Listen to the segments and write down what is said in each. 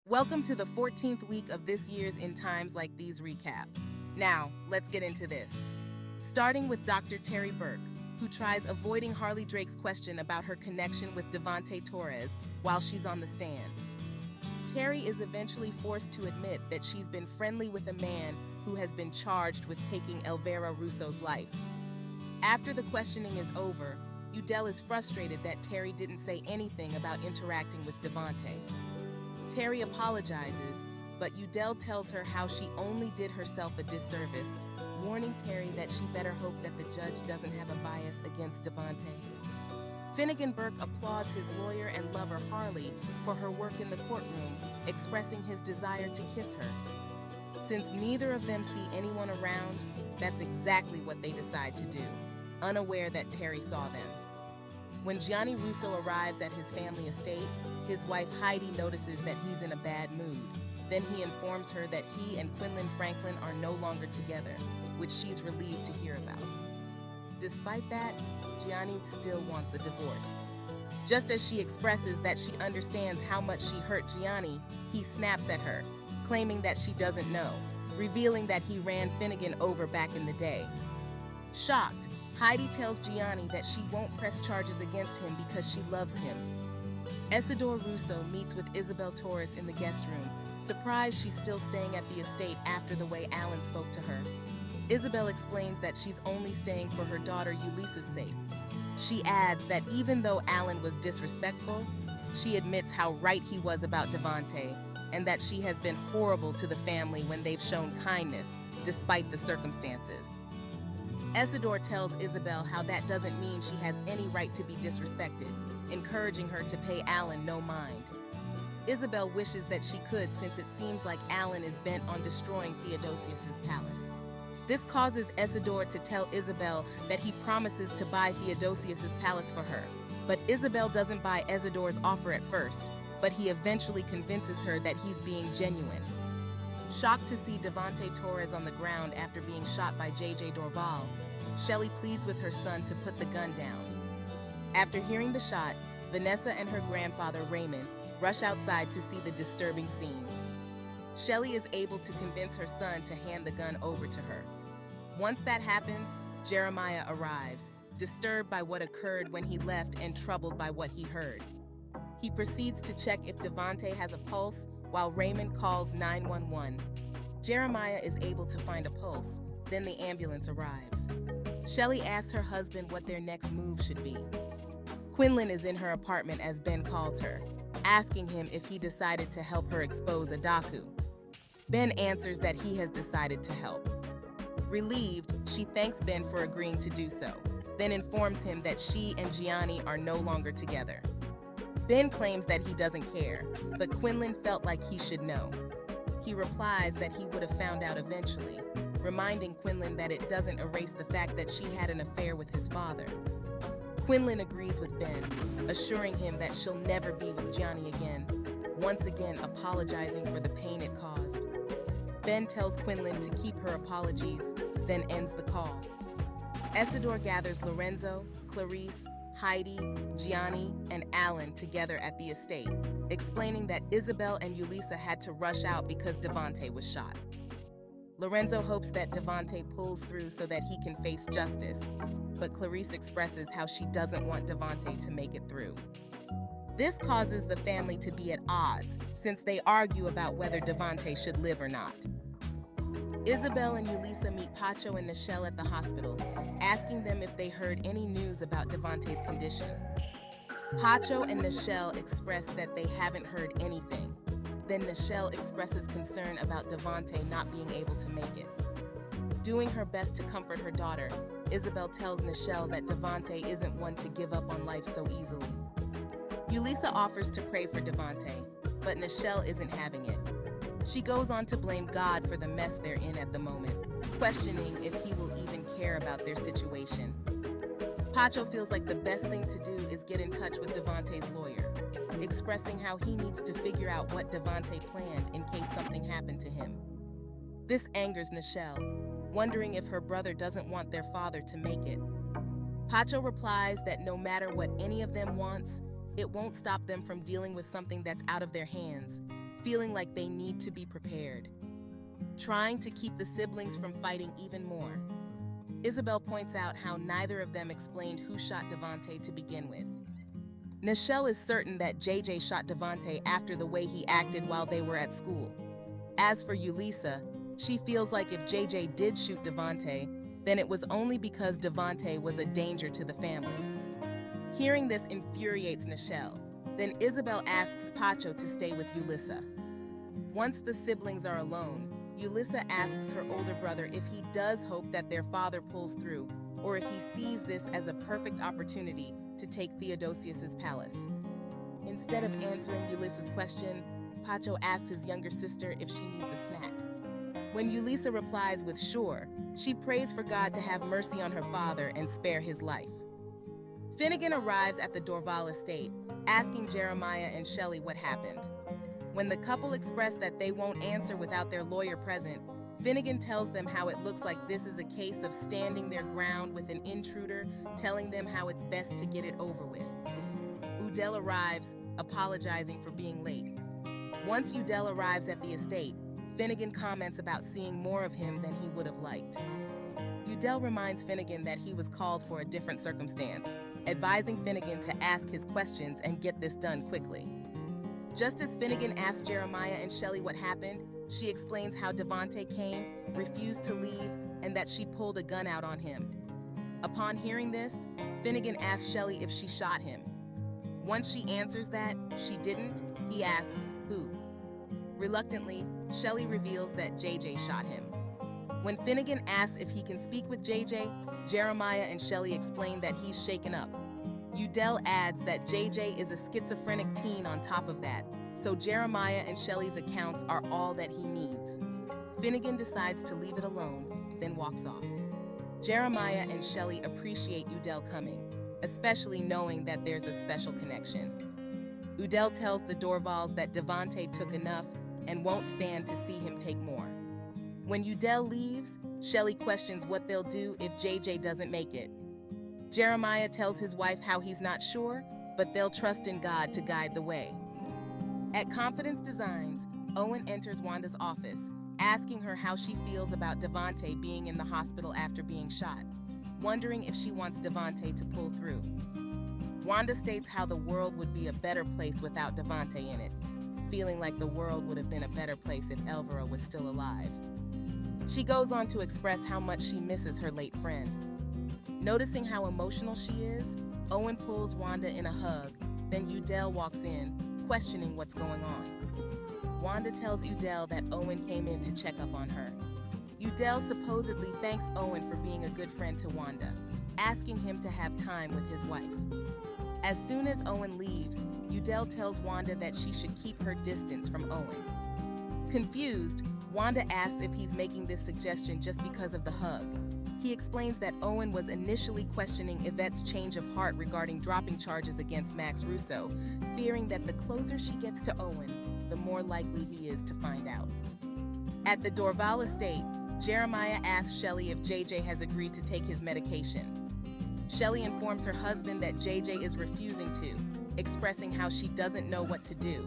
Welcome to the 14th week of this year's In Times Like These recap. Now, let's get into this. Starting with Dr. Terry Burke, who tries avoiding Harley Drake's question about her connection with Devontae Torres while she's on the stand. Terry is eventually forced to admit that she's been friendly with a man who has been charged with taking Elvira Russo's life. After the questioning is over, Udell is frustrated that Terry didn't say anything about interacting with Devontae. Terry apologizes, but Udell tells her how she only did herself a disservice, warning Terry that she better hope that the judge doesn't have a bias against Devontae. Finnegan Burke applauds his lawyer and lover Harley for her work in the courtroom, expressing his desire to kiss her. Since neither of them see anyone around, that's exactly what they decide to do, unaware that Terry saw them. When Gianni Russo arrives at his family estate, his wife Heidi notices that he's in a bad mood. Then he informs her that he and Quinlan Franklin are no longer together, which she's relieved to hear about. Despite that, Gianni still wants a divorce. Just as she expresses that she understands how much she hurt Gianni, he snaps at her, claiming that she doesn't know, revealing that he ran Finnegan over back in the day. Shocked, Heidi tells Gianni that she won't press charges against him because she loves him. Isidore Russo meets with Isabel Torres in the guest room, surprised she's still staying at the estate after the way Alan spoke to her. Isabel explains that she's only staying for her daughter Ulisa's sake. She adds that even though Alan was disrespectful, she admits how right he was about Devontae, and that she has been horrible to the family when they've shown kindness, despite the circumstances. Isidore tells Isabel how that doesn't mean she has any right to be disrespected, encouraging her to pay Alan no mind. Isabel wishes that she could, since it seems like Alan is bent on destroying Theodosius's palace. This causes Isidore to tell Isabel that he promises to buy Theodosius's palace for her, but Isabel doesn't buy Isidore's offer at first, but he eventually convinces her that he's being genuine. Shocked to see Devontae Torres on the ground after being shot by J.J. Dorval, Shelley pleads with her son to put the gun down. After hearing the shot, Vanessa and her grandfather Raymond rush outside to see the disturbing scene. Shelley is able to convince her son to hand the gun over to her. Once that happens, Jeremiah arrives, disturbed by what occurred when he left and troubled by what he heard. He proceeds to check if Devontae has a pulse, while Raymond calls 911. Jeremiah is able to find a pulse, then the ambulance arrives. Shelley asks her husband what their next move should be. Quinlan is in her apartment as Ben calls her, asking him if he decided to help her expose Adaku. Ben answers that he has decided to help. Relieved, she thanks Ben for agreeing to do so, then informs him that she and Gianni are no longer together. Ben claims that he doesn't care, but Quinlan felt like he should know. He replies that he would have found out eventually, reminding Quinlan that it doesn't erase the fact that she had an affair with his father. Quinlan agrees with Ben, assuring him that she'll never be with Gianni again, once again apologizing for the pain it caused. Ben tells Quinlan to keep her apologies, then ends the call. Isidore gathers Lorenzo, Clarice, Heidi, Gianni, and Alan together at the estate, explaining that Isabel and Ulisa had to rush out because Devontae was shot. Lorenzo hopes that Devontae pulls through so that he can face justice, but Clarice expresses how she doesn't want Devontae to make it through. This causes the family to be at odds, since they argue about whether Devontae should live or not. Isabel and Ulisa meet Pacho and Nichelle at the hospital, asking them if they heard any news about Devontae's condition. Pacho and Nichelle express that they haven't heard anything. Then Nichelle expresses concern about Devontae not being able to make it. Doing her best to comfort her daughter, Isabel tells Nichelle that Devontae isn't one to give up on life so easily. Ulisa offers to pray for Devontae, but Nichelle isn't having it. She goes on to blame God for the mess they're in at the moment, questioning if he will even care about their situation. Pacho feels like the best thing to do is get in touch with Devontae's lawyer, expressing how he needs to figure out what Devontae planned in case something happened to him. This angers Nichelle, wondering if her brother doesn't want their father to make it. Pacho replies that no matter what any of them wants, it won't stop them from dealing with something that's out of their hands, feeling like they need to be prepared, trying to keep the siblings from fighting even more. Isabel points out how neither of them explained who shot Devante to begin with. Nichelle is certain that JJ shot Devante after the way he acted while they were at school. As for Yulisa, she feels like if JJ did shoot Devante, then it was only because Devante was a danger to the family. Hearing this infuriates Nichelle. Then Isabel asks Pacho to stay with Yulisa. Once the siblings are alone, Yulisa asks her older brother if he does hope that their father pulls through, or if he sees this as a perfect opportunity to take Theodosius's palace. Instead of answering Yulisa's question, Pacho asks his younger sister if she needs a snack. When Yulisa replies with sure, she prays for God to have mercy on her father and spare his life. Finnegan arrives at the Dorval estate, asking Jeremiah and Shelley what happened. When the couple express that they won't answer without their lawyer present, Finnegan tells them how it looks like this is a case of standing their ground with an intruder, telling them how it's best to get it over with. Udell arrives, apologizing for being late. Once Udell arrives at the estate, Finnegan comments about seeing more of him than he would have liked. Udell reminds Finnegan that he was called for a different circumstance, advising Finnegan to ask his questions and get this done quickly. Just as Finnegan asks Jeremiah and Shelley what happened, she explains how Devante came, refused to leave, and that she pulled a gun out on him. Upon hearing this, Finnegan asks Shelley if she shot him. Once she answers that she didn't, he asks who. Reluctantly, Shelley reveals that JJ shot him. When Finnegan asks if he can speak with JJ, Jeremiah and Shelley explain that he's shaken up. Udell adds that JJ is a schizophrenic teen on top of that, so Jeremiah and Shelley's accounts are all that he needs. Finnegan decides to leave it alone, then walks off. Jeremiah and Shelley appreciate Udell coming, especially knowing that there's a special connection. Udell tells the Dorvals that Devante took enough and won't stand to see him take more. When Udell leaves, Shelley questions what they'll do if JJ doesn't make it. Jeremiah tells his wife how he's not sure, but they'll trust in God to guide the way. At Confidence Designs, Owen enters Wanda's office, asking her how she feels about Devante being in the hospital after being shot, wondering if she wants Devante to pull through. Wanda states how the world would be a better place without Devante in it, feeling like the world would have been a better place if Elvira was still alive. She goes on to express how much she misses her late friend. Noticing how emotional she is, Owen pulls Wanda in a hug, then Udell walks in, questioning what's going on. Wanda tells Udell that Owen came in to check up on her. Udell supposedly thanks Owen for being a good friend to Wanda, asking him to have time with his wife. As soon as Owen leaves, Udell tells Wanda that she should keep her distance from Owen. Confused, Wanda asks if he's making this suggestion just because of the hug. He explains that Owen was initially questioning Yvette's change of heart regarding dropping charges against Max Russo, fearing that the closer she gets to Owen, the more likely he is to find out. At the Dorval estate, Jeremiah asks Shelley if JJ has agreed to take his medication. Shelley informs her husband that JJ is refusing to, expressing how she doesn't know what to do.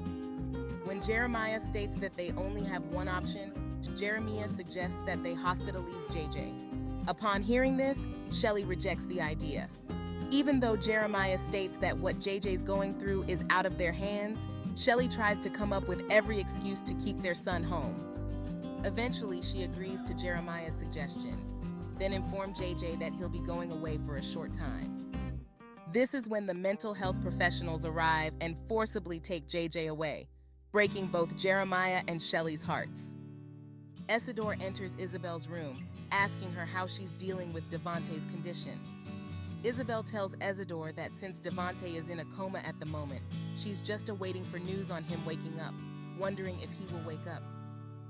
When Jeremiah states that they only have one option, Jeremiah suggests that they hospitalize JJ. Upon hearing this, Shelley rejects the idea. Even though Jeremiah states that what JJ's going through is out of their hands, Shelley tries to come up with every excuse to keep their son home. Eventually, she agrees to Jeremiah's suggestion, then informs JJ that he'll be going away for a short time. This is when the mental health professionals arrive and forcibly take JJ away, breaking both Jeremiah and Shelley's hearts. Isidore enters Isabel's room, asking her how she's dealing with Devante's condition. Isabel tells Isidore that since Devante is in a coma at the moment, she's just awaiting for news on him waking up, wondering if he will wake up.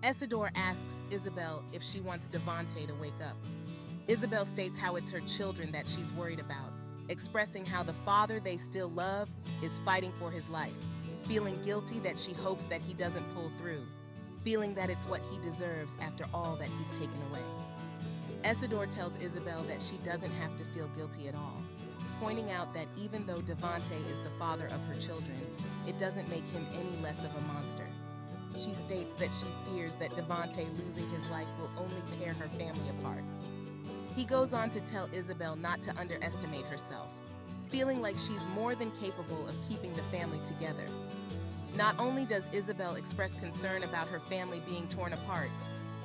Isidore asks Isabel if she wants Devante to wake up. Isabel states how it's her children that she's worried about, expressing how the father they still love is fighting for his life, feeling guilty that she hopes that he doesn't pull through, feeling that it's what he deserves after all that he's taken away. Isidore tells Isabel that she doesn't have to feel guilty at all, pointing out that even though Devante is the father of her children, it doesn't make him any less of a monster. she states that she fears that Devante losing his life will only tear her family apart. He goes on to tell Isabel not to underestimate herself, feeling like she's more than capable of keeping the family together. Not only does Isabel express concern about her family being torn apart,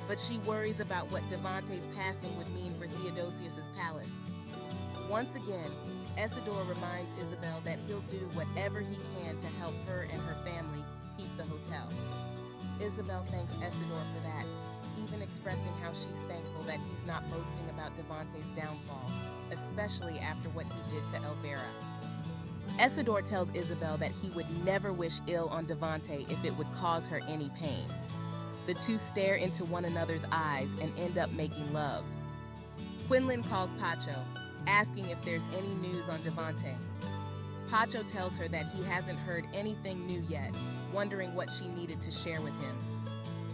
but she worries about what Devante's passing would mean for Theodosius's palace. Once again, Isidore reminds Isabel that he'll do whatever he can to help her and her family keep the hotel. Isabel thanks Isidore for that, even expressing how she's thankful that he's not boasting about Devante's downfall, especially after what he did to Elvira. Isidore tells Isabel that he would never wish ill on Devante if it would cause her any pain. The two stare into one another's eyes and end up making love. Quinlan calls Pacho, asking if there's any news on Devante. Pacho tells her that he hasn't heard anything new yet, wondering what she needed to share with him.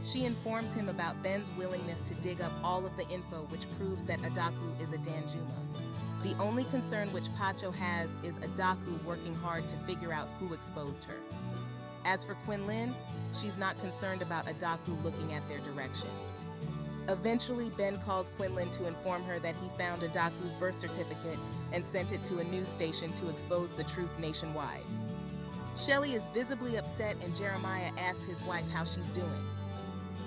She informs him about Ben's willingness to dig up all of the info which proves that Adaku is a Danjuma. The only concern which Pacho has is Adaku working hard to figure out who exposed her. As for Quinlan, she's not concerned about Adaku looking at their direction. Eventually, Ben calls Quinlan to inform her that he found Adaku's birth certificate and sent it to a news station to expose the truth nationwide. Shelley is visibly upset and Jeremiah asks his wife how she's doing.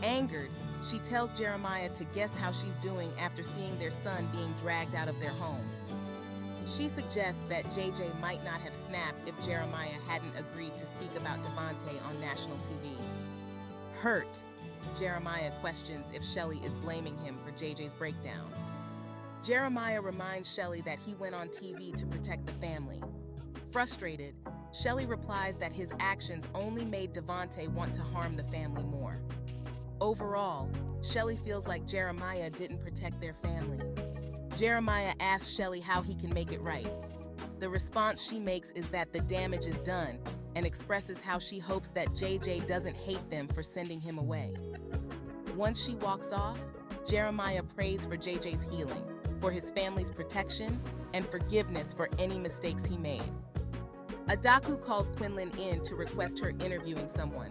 Angered, she tells Jeremiah to guess how she's doing after seeing their son being dragged out of their home. She suggests that JJ might not have snapped if Jeremiah hadn't agreed to speak about Devante on national TV. Hurt, Jeremiah questions if Shelley is blaming him for JJ's breakdown. Jeremiah reminds Shelley that he went on TV to protect the family. Frustrated, Shelley replies that his actions only made Devante want to harm the family more. Overall, Shelley feels like Jeremiah didn't protect their family. Jeremiah asks Shelley how he can make it right. The response she makes is that the damage is done and expresses how she hopes that JJ doesn't hate them for sending him away. Once she walks off, Jeremiah prays for JJ's healing, for his family's protection, and forgiveness for any mistakes he made. Adaku calls Quinlan in to request her interviewing someone.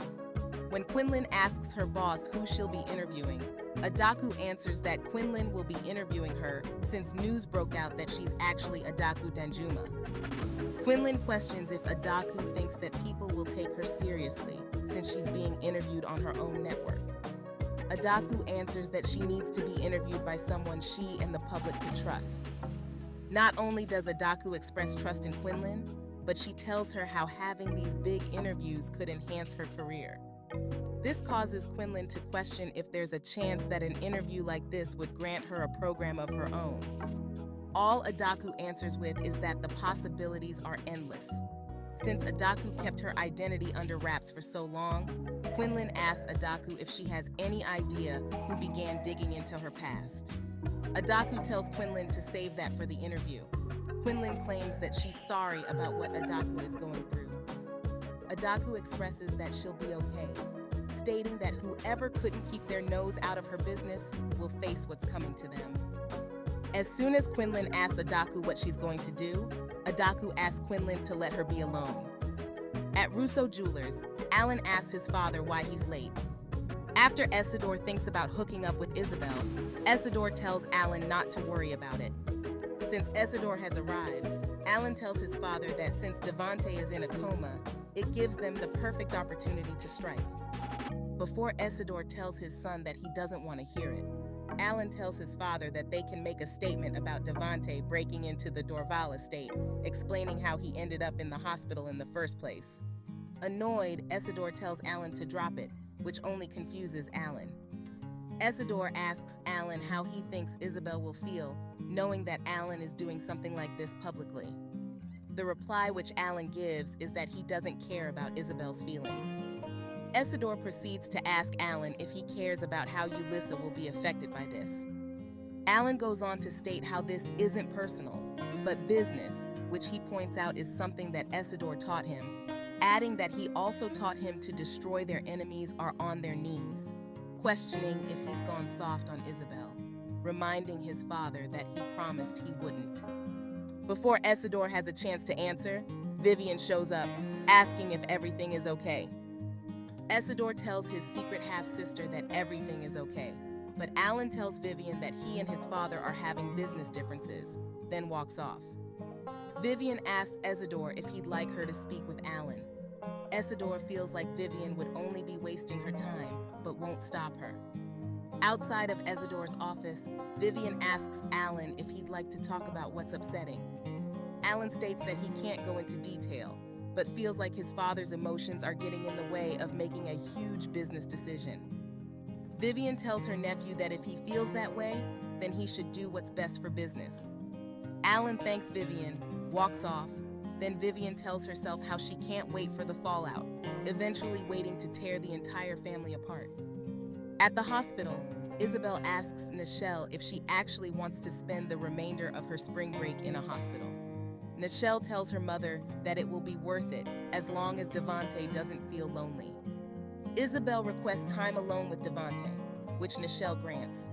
When Quinlan asks her boss who she'll be interviewing, Adaku answers that Quinlan will be interviewing her since news broke out that she's actually Adaku Danjuma. Quinlan questions if Adaku thinks that people will take her seriously since she's being interviewed on her own network. Adaku answers that she needs to be interviewed by someone she and the public could trust. Not only does Adaku express trust in Quinlan, but she tells her how having these big interviews could enhance her career. This causes Quinlan to question if there's a chance that an interview like this would grant her a program of her own. All Adaku answers with is that the possibilities are endless. Since Adaku kept her identity under wraps for so long, Quinlan asks Adaku if she has any idea who began digging into her past. Adaku tells Quinlan to save that for the interview. Quinlan claims that she's sorry about what Adaku is going through. Adaku expresses that she'll be okay, stating that whoever couldn't keep their nose out of her business will face what's coming to them. As soon as Quinlan asks Adaku what she's going to do, Adaku asks Quinlan to let her be alone. At Russo Jewelers, Alan asks his father why he's late. After Isidore thinks about hooking up with Isabel, Isidore tells Alan not to worry about it. Since Isidore has arrived, Alan tells his father that since Devante is in a coma, it gives them the perfect opportunity to strike. Before Isidore tells his son that he doesn't want to hear it, Alan tells his father that they can make a statement about Devante breaking into the Dorval estate, explaining how he ended up in the hospital in the first place. Annoyed, Isidore tells Alan to drop it, which only confuses Alan. Isidore asks Alan how he thinks Isabel will feel, knowing that Alan is doing something like this publicly. The reply which Alan gives is that he doesn't care about Isabel's feelings. Isidore proceeds to ask Alan if he cares about how Ulissa will be affected by this. Alan goes on to state how this isn't personal, but business, which he points out is something that Isidore taught him, adding that he also taught him to destroy their enemies are on their knees, questioning if he's gone soft on Isabel, reminding his father that he promised he wouldn't. Before Isidore has a chance to answer, Vivian shows up, asking if everything is okay. Isidore tells his secret half-sister that everything is okay, but Alan tells Vivian that he and his father are having business differences, then walks off. Vivian asks Isidore if he'd like her to speak with Alan. Isidore feels like Vivian would only be wasting her time, but won't stop her. Outside of Isidore's office, Vivian asks Alan if he'd like to talk about what's upsetting. Alan states that he can't go into detail, but feels like his father's emotions are getting in the way of making a huge business decision. Vivian tells her nephew that if he feels that way, then he should do what's best for business. Alan thanks Vivian, walks off, then Vivian tells herself how she can't wait for the fallout, eventually waiting to tear the entire family apart. At the hospital, Isabel asks Nichelle if she actually wants to spend the remainder of her spring break in a hospital. Nichelle tells her mother that it will be worth it as long as Devante doesn't feel lonely. Isabel requests time alone with Devante, which Nichelle grants.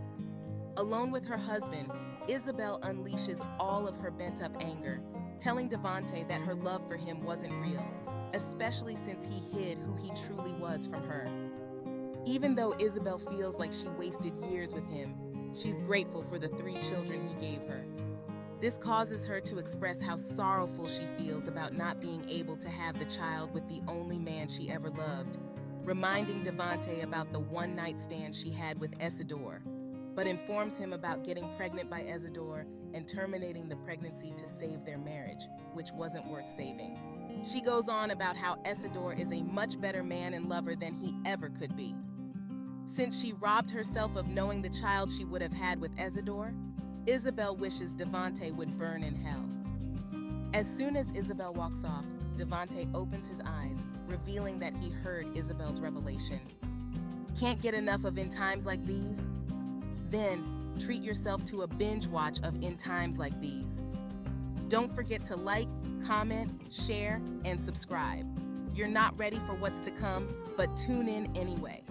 Alone with her husband, Isabel unleashes all of her bent-up anger, telling Devante that her love for him wasn't real, especially since he hid who he truly was from her. Even though Isabel feels like she wasted years with him, she's grateful for the 3 children he gave her. This causes her to express how sorrowful she feels about not being able to have the child with the only man she ever loved, reminding Devante about the one-night stand she had with Isidore, but informs him about getting pregnant by Isidore and terminating the pregnancy to save their marriage, which wasn't worth saving. She goes on about how Isidore is a much better man and lover than he ever could be. Since she robbed herself of knowing the child she would have had with Isidore, Isabel wishes Devante would burn in hell. As soon as Isabel walks off, Devante opens his eyes, revealing that he heard Isabel's revelation. Can't get enough of In Times Like These? Then, treat yourself to a binge watch of In Times Like These. Don't forget to like, comment, share, and subscribe. You're not ready for what's to come, but tune in anyway.